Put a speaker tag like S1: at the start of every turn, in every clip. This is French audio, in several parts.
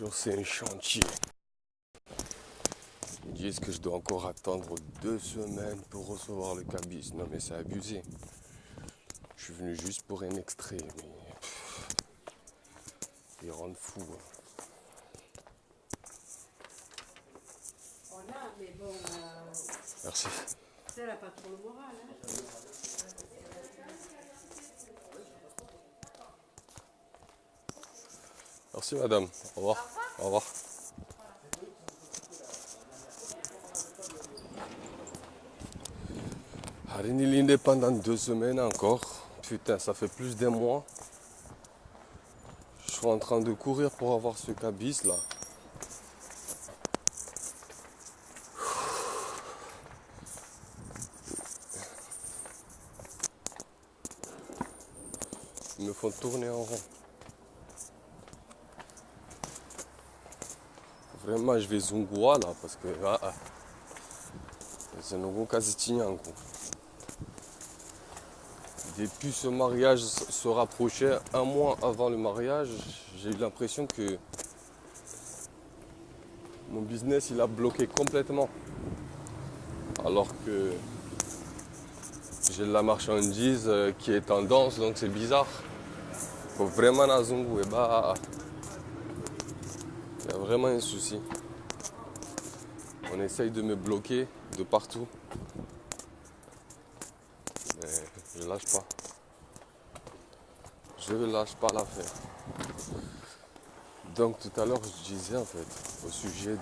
S1: Genre c'est un chantier. Ils disent que je dois encore attendre 2 semaines pour recevoir le cabis. Non mais c'est abusé. Je suis venu juste pour un extrait, mais ils rendent fou.
S2: On a, mais bon,
S1: Merci.
S2: ça n'a pas trop le moral. Hein.
S1: Merci madame. Au revoir. Au revoir. Arénie pendant 2 semaines encore. Putain, ça fait plus d'un mois. Je suis en train de courir pour avoir ce cabis là. Ils me font tourner en rond. Vraiment, je vais zungua là parce que c'est un quasi Depuis ce mariage se rapprochait un mois avant le mariage, j'ai eu l'impression que mon business il a bloqué complètement. Alors que j'ai de la marchandise qui est tendance, donc c'est bizarre. Faut vraiment la zungu et bah il y a vraiment un souci. On essaye de me bloquer de partout. Mais je lâche pas. Je ne lâche pas l'affaire. Donc tout à l'heure je disais en fait au sujet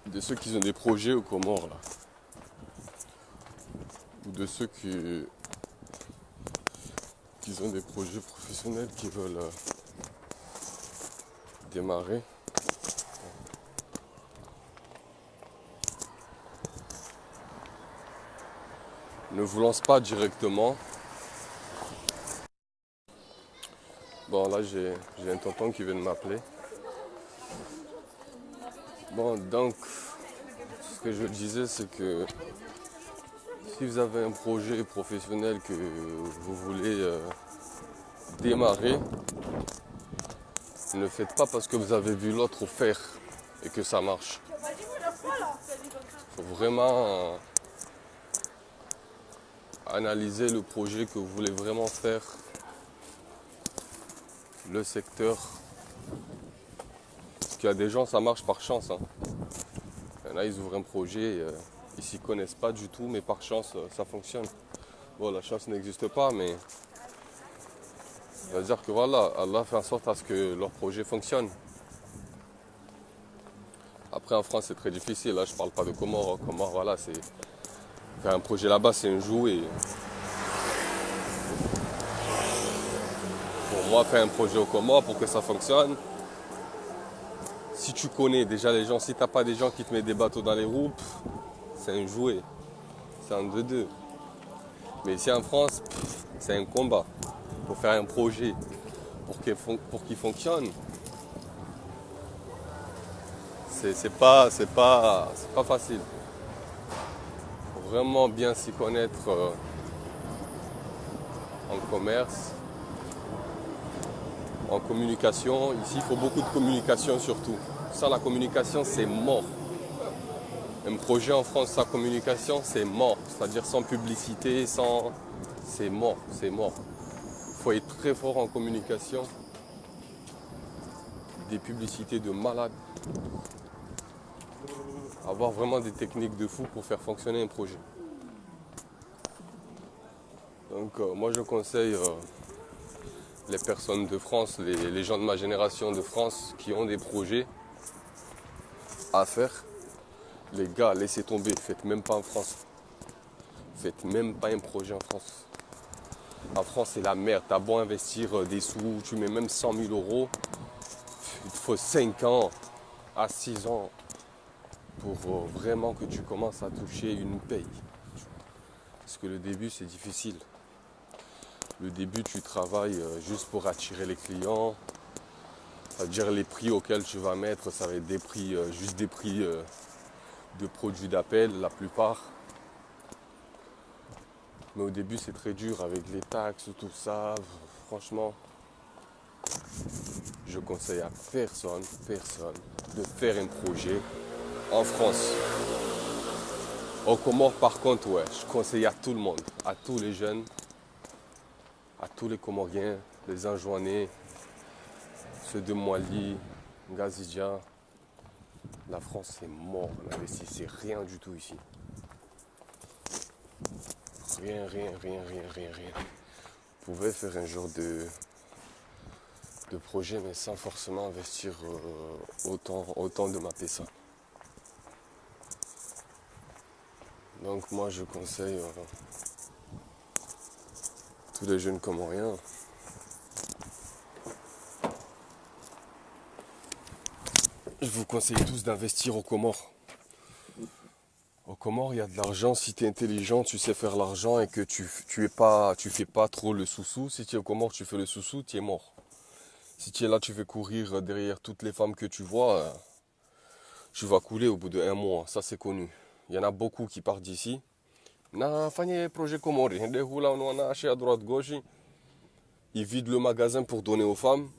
S1: de ceux qui ont des projets aux Comores là. Ou de ceux qui ont des projets professionnels qui veulent démarrer. Ne vous lance pas directement. Bon là j'ai un tonton qui vient de m'appeler. Bon donc ce que je disais c'est que si vous avez un projet professionnel que vous voulez démarrer, ne le faites pas parce que vous avez vu l'autre faire et que ça marche. Il faut vraiment analyser le projet que vous voulez vraiment faire, le secteur. Parce qu'il y a des gens, ça marche par chance. Hein. Il y en a, ils ouvrent un projet, ils s'y connaissent pas du tout, mais par chance, ça fonctionne. Bon, la chance n'existe pas, mais ça veut dire que voilà, Allah fait en sorte à ce que leur projet fonctionne. Après, en France, c'est très difficile. Là, je parle pas de Comores. Comores, voilà, c'est faire un projet là-bas, c'est un jouet. Pour moi, faire un projet au Comores pour que ça fonctionne, si tu connais déjà les gens, si tu n'as pas des gens qui te mettent des bateaux dans les roues, c'est un jouet. C'est un 2-2. Mais ici en France, c'est un combat. Pour faire un projet, pour qu'il fonctionne, c'est pas facile. Il faut vraiment bien s'y connaître en commerce, en communication. Ici, il faut beaucoup de communication surtout. Sans la communication, c'est mort. Un projet en France sans communication, c'est mort. C'est-à-dire sans publicité, c'est mort, c'est mort. Il faut être très fort en communication. Des publicités de malades. Avoir vraiment des techniques de fou pour faire fonctionner un projet. Donc moi je conseille les personnes de France, les gens de ma génération de France qui ont des projets à faire. Les gars, laissez tomber, faites même pas en France. Faites même pas un projet en France. En France, c'est la merde. T'as beau investir des sous, tu mets même 100 000 euros. Il te faut 5 ans à 6 ans pour vraiment que tu commences à toucher une paye. Parce que le début, c'est difficile. Le début, tu travailles juste pour attirer les clients. C'est-à-dire les prix auxquels tu vas mettre, ça va être des prix, juste des prix de produits d'appel, la plupart. Mais au début, c'est très dur avec les taxes, tout ça. Franchement, je conseille à personne de faire un projet en France. Aux Comores, par contre, ouais, je conseille à tout le monde, à tous les jeunes, à tous les Comoriens, les Anjouanais, ceux de Mali, Ngazidja. La France, c'est mort, on investit, c'est rien du tout ici. Rien. Vous pouvez faire un genre de projet, mais sans forcément investir autant de mapper ça. Donc moi, je conseille tous les jeunes Comoriens. Je vous conseille tous d'investir aux Comores. Aux Comores, il y a de l'argent. Si tu es intelligent, tu sais faire l'argent et que tu fais pas trop le sous-sous. Si tu es aux Comores, tu fais le sous-sous, tu es mort. Si tu es là, tu fais courir derrière toutes les femmes que tu vois, tu vas couler au bout de 1 mois. Ça, c'est connu. Il y en a beaucoup qui partent d'ici. Na fanye projet Comores. On a acheté à droite gauche. Ils vident le magasin pour donner aux femmes.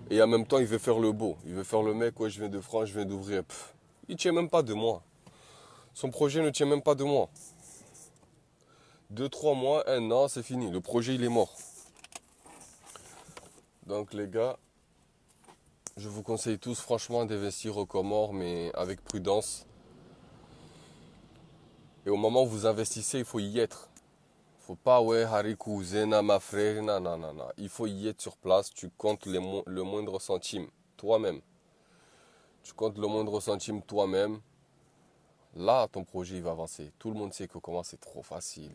S1: Et en même temps, il veut faire le beau. Il veut faire le mec, ouais, je viens de France, je viens d'ouvrir. Il ne tient même pas de moi. Son projet ne tient même pas de moi. 2-3 mois, 1 an, c'est fini. Le projet, il est mort. Donc les gars, je vous conseille tous franchement d'investir aux Comores, mais avec prudence. Et au moment où vous investissez, il faut y être. Faut pas, ouais, Harikou, Zena, ma frère, non. Il faut y être sur place, tu comptes le moindre centime, toi-même. Tu comptes le moindre centime toi-même. Là, ton projet, il va avancer. Tout le monde sait que comment c'est trop facile.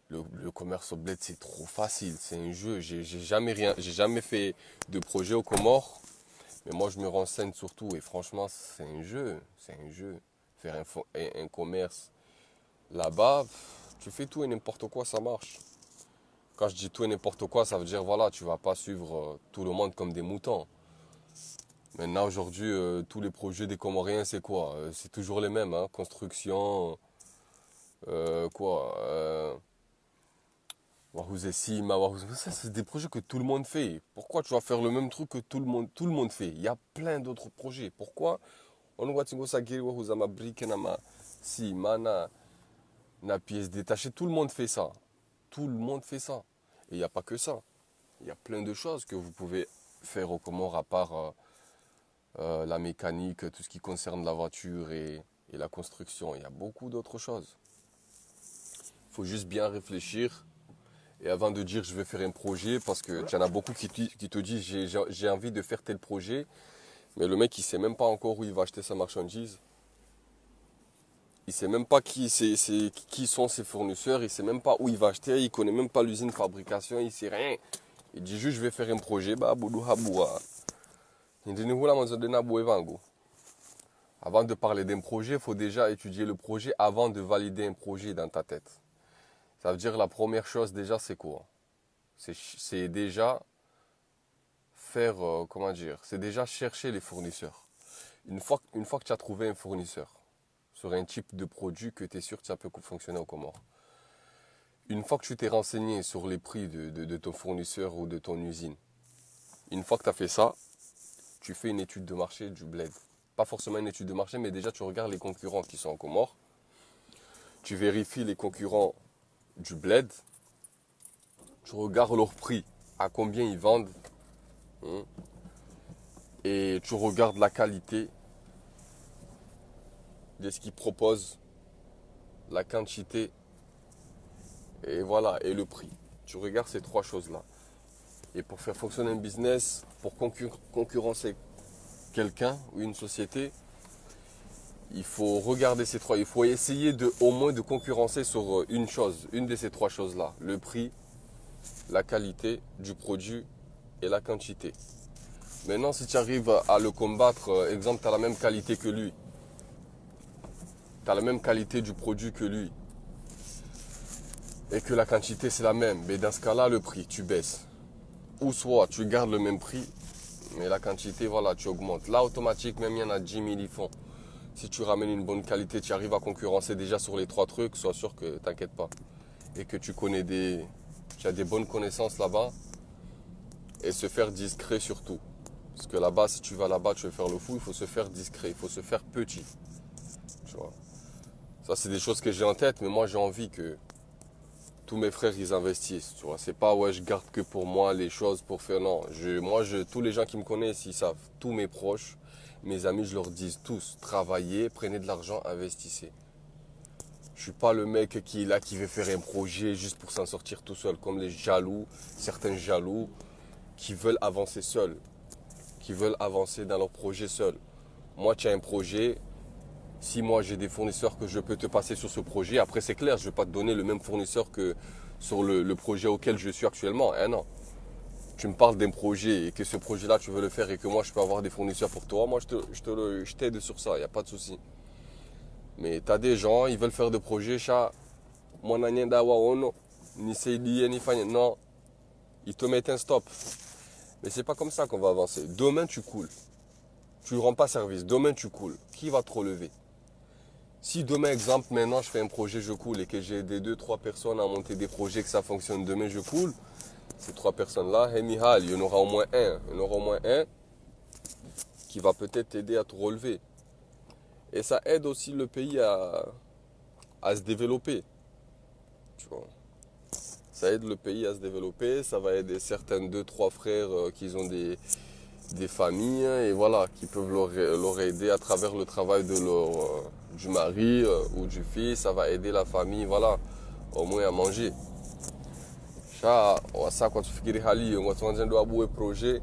S1: Le commerce au bled, c'est trop facile. C'est un jeu. J'ai jamais fait de projet aux Comores. Mais moi, je me renseigne surtout. Et franchement, c'est un jeu. C'est un jeu. Faire un commerce là-bas, tu fais tout et n'importe quoi, ça marche. Quand je dis tout et n'importe quoi, ça veut dire, voilà, tu vas pas suivre tout le monde comme des moutons. Maintenant, aujourd'hui, tous les projets des Comoriens, c'est quoi? C'est toujours les mêmes, hein. Construction, ça, c'est des projets que tout le monde fait. Pourquoi tu vas faire le même truc que tout le monde fait? Il y a plein d'autres projets. Pourquoi? On voit si, mana, na pièce détachée, tout le monde fait ça. Tout le monde fait ça. Et il n'y a pas que ça. Il y a plein de choses que vous pouvez faire aux Comores à part la mécanique, tout ce qui concerne la voiture et la construction. Il y a beaucoup d'autres choses. Il faut juste bien réfléchir. Et avant de dire je vais faire un projet, parce que tu en as beaucoup qui te disent j'ai envie de faire tel projet, mais le mec il sait même pas encore où il va acheter sa marchandise. Il sait même pas qui sont ses fournisseurs, il sait même pas où il va acheter, il connaît même pas l'usine de fabrication, il sait rien. Il dit juste je vais faire un projet, bah boudou haboua. Avant de parler d'un projet, il faut déjà étudier le projet avant de valider un projet dans ta tête. Ça veut dire la première chose déjà c'est quoi? C'est déjà faire, c'est déjà chercher les fournisseurs. Une fois que tu as trouvé un fournisseur sur un type de produit que tu es sûr que ça peut fonctionner aux Comores. Une fois que tu t'es renseigné sur les prix de ton fournisseur ou de ton usine, une fois que tu as fait ça, tu fais une étude de marché du bled. Pas forcément une étude de marché, mais déjà tu regardes les concurrents qui sont aux Comores. Tu vérifies les concurrents du bled. Tu regardes leur prix, à combien ils vendent. Et tu regardes la qualité de ce qu'ils proposent, la quantité, et voilà, et le prix. Tu regardes ces 3 choses-là. Et pour faire fonctionner un business, pour concurrencer quelqu'un ou une société, il faut regarder ces 3. Il faut essayer au moins de concurrencer sur une chose, une de ces 3 choses-là. Le prix, la qualité du produit et la quantité. Maintenant, si tu arrives à le combattre, exemple, tu as la même qualité que lui. Tu as la même qualité du produit que lui. Et que la quantité, c'est la même. Mais dans ce cas-là, le prix, tu baisses. Ou soit tu gardes le même prix, mais la quantité, voilà, tu augmentes. Là, automatique, même il y en a 10 000, ils font. Si tu ramènes une bonne qualité, tu arrives à concurrencer déjà sur les 3 trucs, sois sûr que t'inquiète pas. Et que tu as des bonnes connaissances là-bas. et se faire discret surtout. Parce que là-bas, si tu vas là-bas, tu veux faire le fou, il faut se faire discret, il faut se faire petit. Tu vois. Ça, c'est des choses que j'ai en tête, mais moi, j'ai envie que tous mes frères, ils investissent. Tu vois. C'est pas, ouais, je garde que pour moi les choses pour faire. Non, tous les gens qui me connaissent, ils savent. Tous mes proches, mes amis, je leur dis tous, travaillez, prenez de l'argent, investissez. Je suis pas le mec qui est là, qui veut faire un projet juste pour s'en sortir tout seul, comme les jaloux, certains jaloux, qui veulent avancer seuls, qui veulent avancer dans leur projet seuls. Moi, tu as un projet, si moi j'ai des fournisseurs que je peux te passer sur ce projet, après c'est clair, je ne vais pas te donner le même fournisseur que sur le projet auquel je suis actuellement. Hein, non. Tu me parles d'un projet et que ce projet-là, tu veux le faire et que moi, je peux avoir des fournisseurs pour toi, moi, je t'aide sur ça, il n'y a pas de souci. Mais tu as des gens, ils veulent faire des projets, non, ils te mettent un stop. Mais c'est pas comme ça qu'on va avancer. Demain, tu coules. Tu ne rends pas service. Demain, tu coules. Qui va te relever? Si demain, exemple, maintenant, je fais un projet, je coule et que j'ai aidé 2-3 personnes à monter des projets, que ça fonctionne, demain, je coule, ces 3 personnes-là, il y en aura au moins un. Il y en aura au moins un qui va peut-être t'aider à te relever. Et ça aide aussi le pays à se développer. Tu vois. Ça aide le pays à se développer. Ça va aider certains 2-3 frères qui ont des familles et voilà, qui peuvent leur aider à travers le travail du mari ou du fils. Ça va aider la famille, voilà, au moins à manger. Ça, quand tu fais un projet,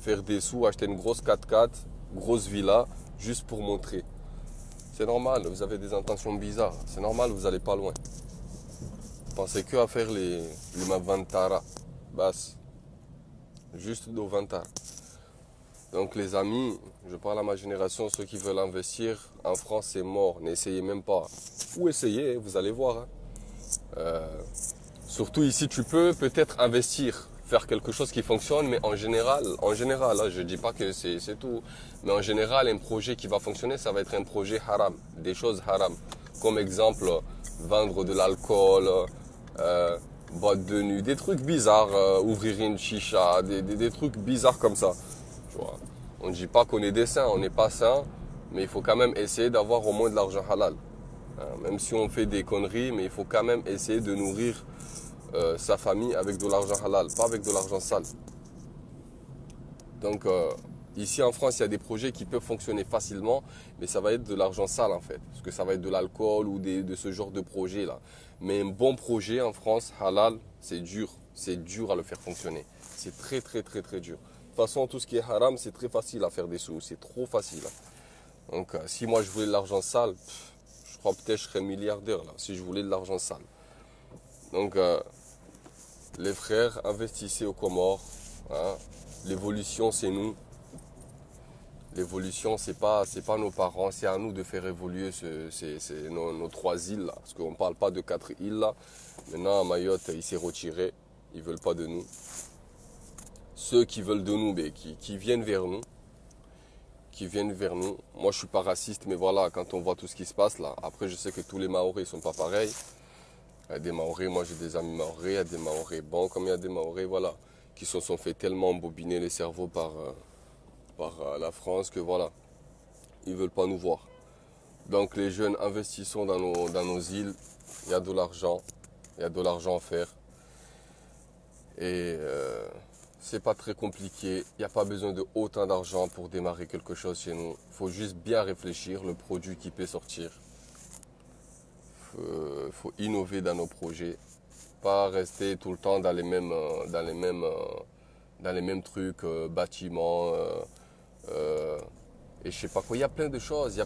S1: faire des sous, acheter une grosse 4x4, grosse villa, juste pour montrer. C'est normal, vous avez des intentions bizarres. C'est normal, vous n'allez pas loin. Pensez que à faire les Mavantara. Basse. Juste do Vantara. Donc les amis, je parle à ma génération, ceux qui veulent investir, en France c'est mort, n'essayez même pas. Ou essayez, vous allez voir. Surtout ici, tu peux peut-être investir, faire quelque chose qui fonctionne, mais en général, là, je ne dis pas que c'est tout, mais en général, un projet qui va fonctionner, ça va être un projet haram, des choses haram. Comme exemple, vendre de l'alcool, boîte de nuit, des trucs bizarres, ouvrir une chicha, des trucs bizarres comme ça. Tu vois. On ne dit pas qu'on est des saints, on n'est pas saints, mais il faut quand même essayer d'avoir au moins de l'argent halal. Même si on fait des conneries, mais il faut quand même essayer de nourrir sa famille avec de l'argent halal, pas avec de l'argent sale. Donc ici en France, il y a des projets qui peuvent fonctionner facilement, mais ça va être de l'argent sale en fait. Parce que ça va être de l'alcool ou de ce genre de projet là. Mais un bon projet en France, halal, c'est dur. C'est dur à le faire fonctionner. C'est très très très très dur. De toute façon, tout ce qui est haram, c'est très facile à faire des sous. C'est trop facile. Donc si moi je voulais de l'argent sale, je crois peut-être que je serais milliardaire là, si je voulais de l'argent sale. Donc les frères, investissez aux Comores. Hein. L'évolution, c'est nous. L'évolution, c'est pas nos parents, c'est à nous de faire évoluer nos 3 îles là. Parce qu'on ne parle pas de 4 îles là. Maintenant, Mayotte, il s'est retiré. Ils ne veulent pas de nous. Ceux qui veulent de nous, qui viennent vers nous. Qui viennent vers nous. Moi, je suis pas raciste, mais voilà, quand on voit tout ce qui se passe là. Après, je sais que tous les Mahorais ne sont pas pareils. Il y a des Mahorais, moi j'ai des amis Mahorais, il y a des Mahorais bons, comme il y a des Mahorais, voilà, qui se sont fait tellement embobiner les cerveaux par la France que voilà, ils ne veulent pas nous voir. Donc les jeunes, investissons dans nos îles, il y a de l'argent à faire. Et c'est pas très compliqué, il n'y a pas besoin de autant d'argent pour démarrer quelque chose chez nous. Il faut juste bien réfléchir, le produit qui peut sortir. Faut innover dans nos projets, pas rester tout le temps dans les mêmes trucs, bâtiments et je sais pas quoi. Il y a plein de choses,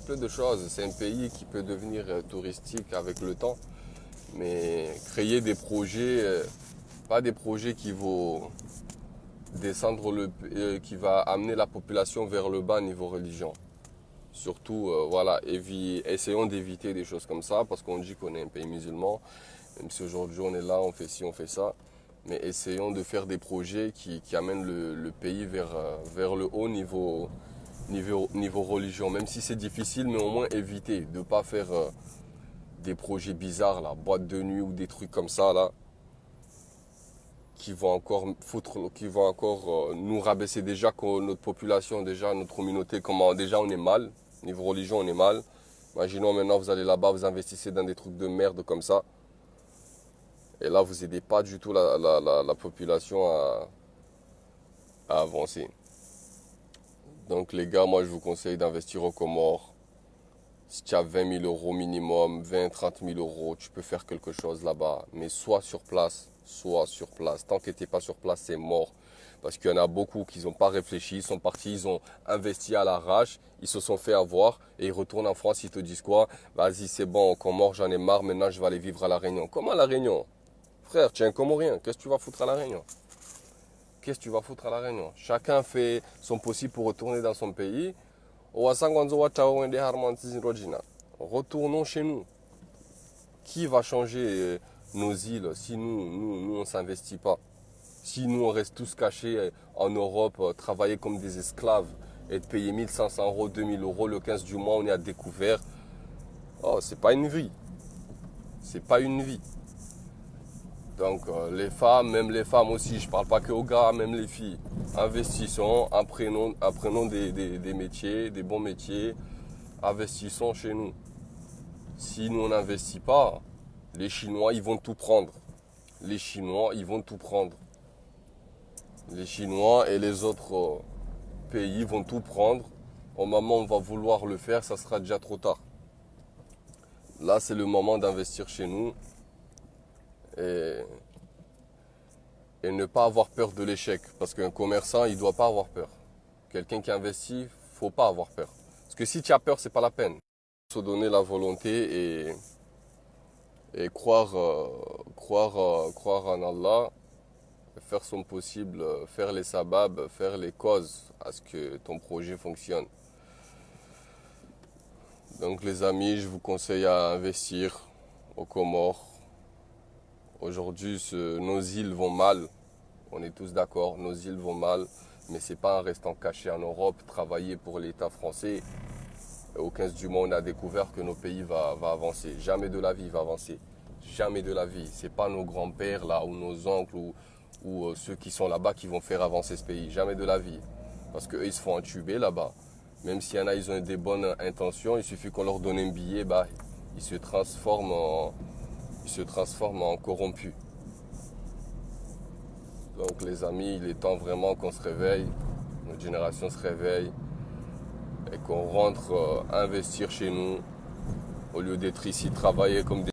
S1: C'est un pays qui peut devenir touristique avec le temps, mais créer des projets, pas des projets qui vont descendre qui va amener la population vers le bas niveau religion. Surtout, voilà, essayons d'éviter des choses comme ça, parce qu'on dit qu'on est un pays musulman, même si aujourd'hui on est là, on fait ci, on fait ça, mais essayons de faire des projets qui amènent le pays vers le haut niveau religion, même si c'est difficile, mais au moins éviter de ne pas faire des projets bizarres, là, boîte de nuit ou des trucs comme ça, là, qui vont encore nous rabaisser déjà que notre population, déjà notre communauté, comment déjà on est mal, niveau religion on est mal. Imaginons maintenant vous allez là-bas, vous investissez dans des trucs de merde comme ça. Et là vous n'aidez pas du tout la population à avancer. Donc les gars, moi je vous conseille d'investir aux Comores. Si tu as 20 000 euros minimum, 20, 30 000 euros, tu peux faire quelque chose là-bas. Mais sois sur place, sois sur place. Tant que tu n'es pas sur place, c'est mort. Parce qu'il y en a beaucoup qui n'ont pas réfléchi, ils sont partis, ils ont investi à l'arrache, ils se sont fait avoir et ils retournent en France, ils te disent quoi? Vas-y, c'est bon, aux Comores, j'en ai marre, maintenant je vais aller vivre à La Réunion. Comment à La Réunion? Frère, tu es un Comorien, qu'est-ce que tu vas foutre à La Réunion? Qu'est-ce que tu vas foutre à La Réunion? Chacun fait son possible pour retourner dans son pays. Retournons chez nous. Qui va changer nos îles si nous on ne s'investit pas? Si nous on reste tous cachés en Europe, travailler comme des esclaves et de payer 1500 euros, 2000 euros le 15 du mois, on est à découvert. Oh, c'est pas une vie. C'est pas une vie. Donc les femmes, même les femmes aussi, je parle pas que aux gars, même les filles, investissons, apprenons des métiers, des bons métiers, investissons chez nous. Si nous on n'investit pas, les Chinois ils vont tout prendre. Les Chinois ils vont tout prendre. Les Chinois et les autres pays vont tout prendre. Au moment où on va vouloir le faire, ça sera déjà trop tard. Là c'est le moment d'investir chez nous. Et ne pas avoir peur de l'échec. Parce qu'un commerçant, il ne doit pas avoir peur. Quelqu'un qui investit, il ne faut pas avoir peur. Parce que si tu as peur, ce n'est pas la peine. Il faut se donner la volonté et croire en Allah, faire son possible, faire les sababs, faire les causes à ce que ton projet fonctionne. Donc les amis, je vous conseille à investir aux Comores. Aujourd'hui, nos îles vont mal, on est tous d'accord, nos îles vont mal, mais ce n'est pas en restant caché en Europe, travailler pour l'État français. Au 15 du mois, on a découvert que notre pays va avancer. Jamais de la vie il va avancer. Jamais de la vie. Ce n'est pas nos grands-pères là, ou nos oncles, ou ceux qui sont là-bas qui vont faire avancer ce pays. Jamais de la vie. Parce qu'eux, ils se font entuber là-bas. Même s'il y en a, ils ont des bonnes intentions, il suffit qu'on leur donne un billet, bah, ils se transforment en corrompus. Donc les amis, il est temps vraiment qu'on se réveille, notre génération se réveille et qu'on rentre investir chez nous au lieu d'être ici travailler comme des